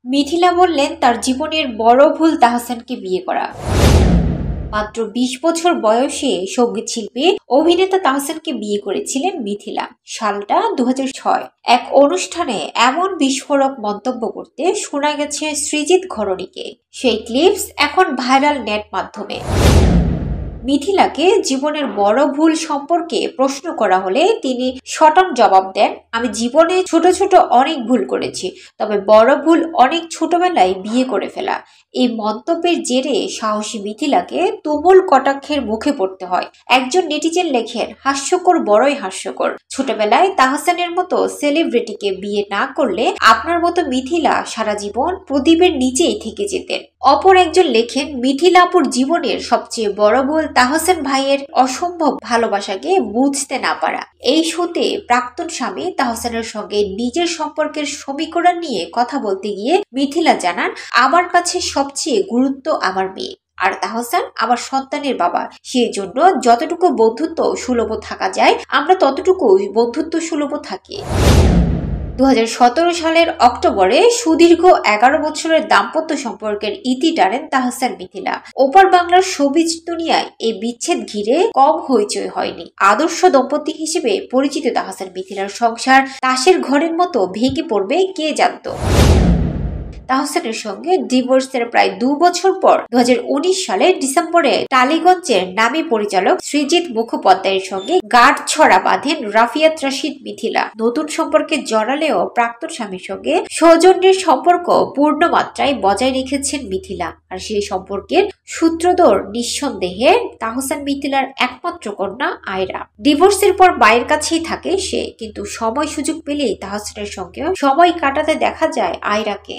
মিথিলা বললেন তার জীবনের বড় ভুল তাহসানকে বিয়ে করা। মাত্র ২০ বছর বয়সে সঙ্গীত শিল্পী অভিনেতা তাহসানকে বিয়ে করেছিলেন মিথিলা। সালটা ২০০৬। এক অনুষ্ঠানে এমন বিস্ফোরক মন্তব্য করতে শোনা গেছে সৃজিত ঘরণীকে। সেই ক্লিপস এখন ভাইরাল নেট মাধ্যমে। মিথিলাকে জীবনের বড় ভুল সম্পর্কে প্রশ্ন করা হলে তিনি সটন জবাব দেন, আমি জীবনে ছোট ছোট অনেক ভুল করেছি, তবে বড় ভুল অনেক ছোটবেলায় বিয়ে করে ফেলা। এই মন্তব্যের জেরে সাহসী মিথিলাকে তুমুল কটাক্ষের মুখে পড়তে হয়। একজন নেটিজেন লেখেন, হাস্যকর, বড়ই হাস্যকর। ছোটবেলায় তাহসানের মতো সেলিব্রিটিকে বিয়ে না করলে আপনার মতো মিথিলা সারা জীবন প্রদীপের নিচেই থেকে যেতেন। অপর একজন লেখেন, মিথিলাপুর জীবনের সবচেয়ে বড় ভুল তাহসান ভাইয়ের অসম্ভব ভালোবাসাকে বুঝতে না পারা। এই শোতে প্রাক্তন স্বামী তাহসানের সঙ্গে নিজের সম্পর্কের সমীকরণ নিয়ে কথা বলতে গিয়ে মিথিলা জানান, আমার কাছে সবচেয়ে গুরুত্ব আমার মেয়ে, আর তাহসান আমার সন্তানের বাবা। সেই জন্য যতটুকু বন্ধুত্ব সুলভ থাকা যায় আমরা ততটুকু বন্ধুত্ব সুলভ থাকি। ২০১৭ সালের অক্টোবরে সুদীর্ঘ ১১ বছরের দাম্পত্য সম্পর্কের ইতি টানেন তাহসান মিথিলা। ওপার বাংলার শোবিজ দুনিয়ায় এই বিচ্ছেদ ঘিরে কম হইচই হয়নি। আদর্শ দম্পতি হিসেবে পরিচিত তাহসান মিথিলার সংসার তাসের ঘরের মতো ভেঙে পড়বে কে জানত। তাহসানের সঙ্গে ডিভোর্সের প্রায় ২ বছর পর ২০১৯ সালের ডিসেম্বরে টালিগঞ্জের নামী পরিচালক সৃজিত মুখোপাধ্যায়ের সঙ্গে গাঁটছড়া বাঁধেন রাফিয়াত রাশিদ মিথিলা। নতুন সম্পর্কে জড়ালেও প্রাক্তন স্বামীর সঙ্গে সৌজন্যের সম্পর্ক পূর্ণ মাত্রায় বজায় রেখেছেন মিথিলা। আর সেই সম্পর্কের সূত্রধর নিঃসন্দেহে তাহসান মিথিলার একমাত্র কন্যা আয়রা। ডিভোর্সের পর মায়ের কাছেই থাকে সে, কিন্তু সময় সুযোগ পেলেই তাহসানের সঙ্গে সময় কাটাতে দেখা যায় আয়রাকে।